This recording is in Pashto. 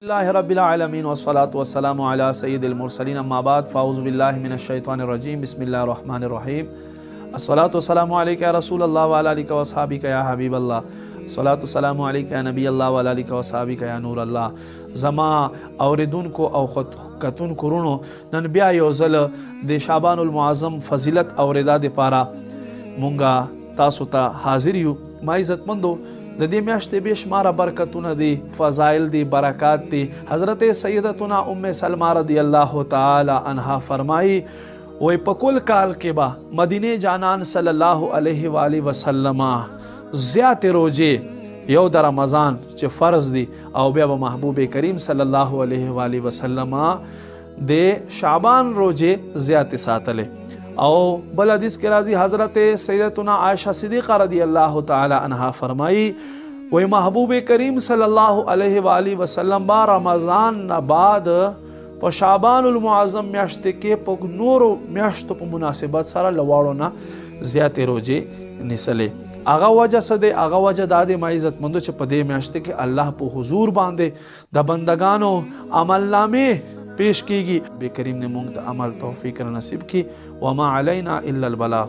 الله رب العالمين والصلاة والسلام على سيد المرسلين أما بعد فأعوذ بالله من الشيطان الرجيم بسم الله الرحمن الرحيم الصلاة والسلام عليك يا رسول الله وعلى آلك وأصحابك يا حبيب الله الصلاة والسلام عليك يا نبي الله وعلى آلك وأصحابك يا نور الله زما اوریدونکو او خطونکو رونو نن بیا یو ځل د شعبان المعظم فضیلت اوریدا د پاره مونږه تاسو ته حاضر یو. ما عزتمندو د دې میاشتې بشماره برکتونه دي، فضایل دي، برکات دي. حضرت سیدتنا ام سلمہ رضی الله تعالی عنها فرمایي وای په کل کال کې با مدینه جانان صلی الله علیه و آله وسلم زیات روزه یو د رمضان چې فرض دي او بیا به محبوب کریم صلی الله علیه و آله وسلم د شعبان روزه زیات ساتله. او بل حدیث کې راځي حضرت سیدتنا عائشہ صدیقہ رضی الله تعالی عنها فرمایي وای محبوب کریم صلی الله علیه و آله وسلم با رمضان نه بعد په شعبان المعظم میاشت کې په نورو میاشتو په مناسبت سره لواړو نه زیات روزه نیسلې. هغه وجه څه دی؟ هغه وجه دا دی ما عزتمندو چې په دې میاشت کې الله په حضور باندې د بندگانو عمل نامې پیش کیږي. بے کریم نے مونږ ته عمل توفیق نصیب کی. وما علینا الا البلاغ.